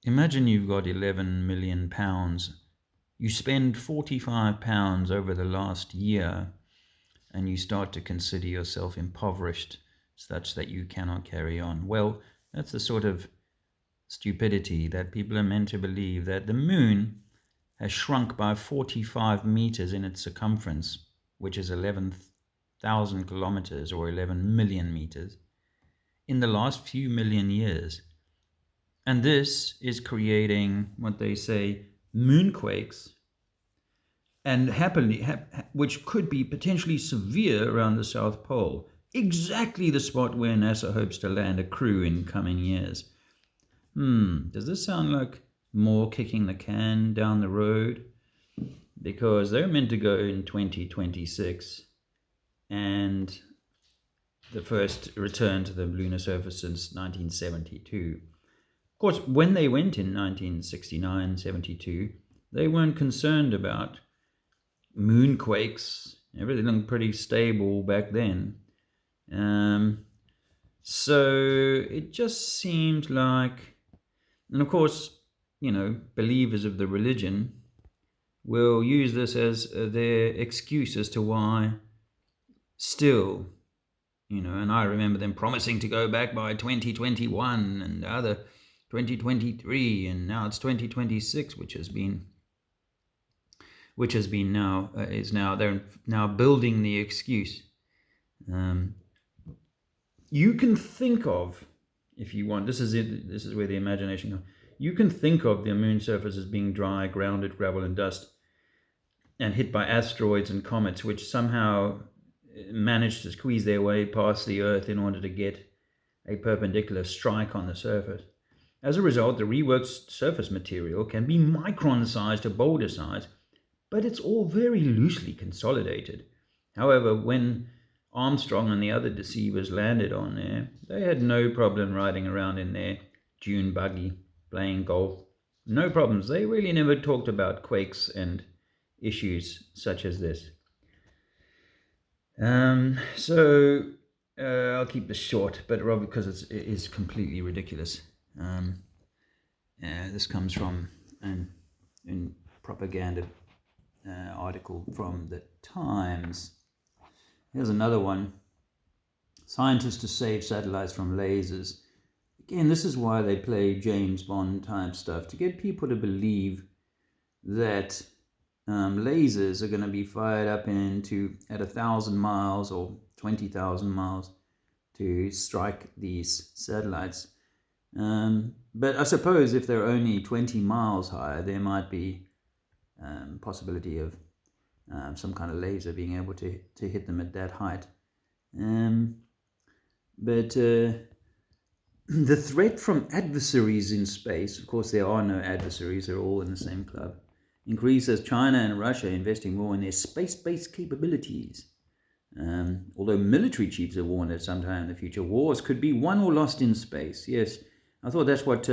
imagine you've got £11 million. You spend £45 over the last year, and you start to consider yourself impoverished such that you cannot carry on. Well, that's the sort of stupidity that people are meant to believe, that the moon has shrunk by 45 meters in its circumference, which is 11,000 kilometers or 11 million meters, in the last few million years. And this is creating what they say moonquakes, and which could be potentially severe around the South Pole, exactly the spot where NASA hopes to land a crew in coming years. Does this sound like more kicking the can down the road? Because they're meant to go in 2026, and the first return to the lunar surface since 1972. Of course, when they went in 1969, 72, they weren't concerned about moonquakes. Everything looked pretty stable back then. So it just seemed like, and of course, believers of the religion will use this as their excuse as to why still, and I remember them promising to go back by 2021 and other 2023, and now it's 2026, which has been now, they're now building the excuse. You can think of, if you want, this is where the imagination goes. You can think of the moon surface as being dry, grounded gravel and dust, and hit by asteroids and comets, which somehow managed to squeeze their way past the Earth in order to get a perpendicular strike on the surface. As a result, the reworked surface material can be micron-sized to boulder size, but it's all very loosely consolidated. However, when Armstrong and the other deceivers landed on there, they had no problem riding around in their dune buggy, playing golf. No problems. They really never talked about quakes and issues such as this. So I'll keep this short, but rather because it is completely ridiculous. This comes from an propaganda article from the Times. Here's another one. Scientists to save satellites from lasers. Again, this is why they play James Bond type stuff, to get people to believe that lasers are going to be fired up at 1,000 miles or 20,000 miles to strike these satellites. But I suppose if they're only 20 miles high, there might be possibility of some kind of laser being able to hit them at that height. But the threat from adversaries in space, of course there are no adversaries, they're all in the same club, increases China and Russia investing more in their space-based capabilities. Although military chiefs have warned that sometime in the future wars could be won or lost in space. Yes, I thought that's what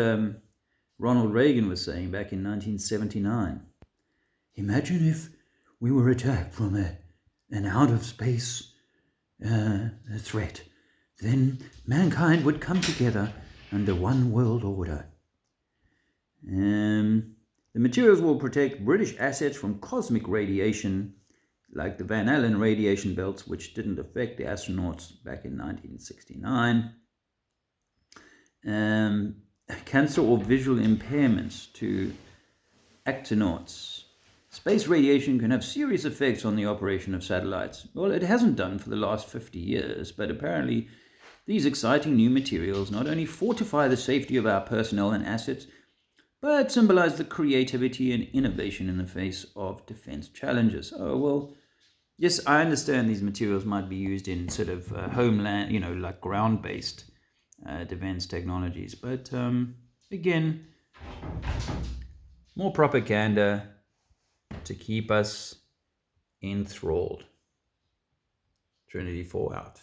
Ronald Reagan was saying back in 1979. Imagine if we were attacked from an out-of-space threat. Then mankind would come together under one world order. The materials will protect British assets from cosmic radiation, like the Van Allen radiation belts, which didn't affect the astronauts back in 1969. Cancer or visual impairments to astronauts. Space radiation can have serious effects on the operation of satellites. Well, it hasn't done for the last 50 years, but apparently these exciting new materials not only fortify the safety of our personnel and assets, but symbolize the creativity and innovation in the face of defense challenges. Oh, well, yes, I understand these materials might be used in sort of homeland, like ground-based defense technologies. But again, more propaganda to keep us enthralled. Trinity 4 out.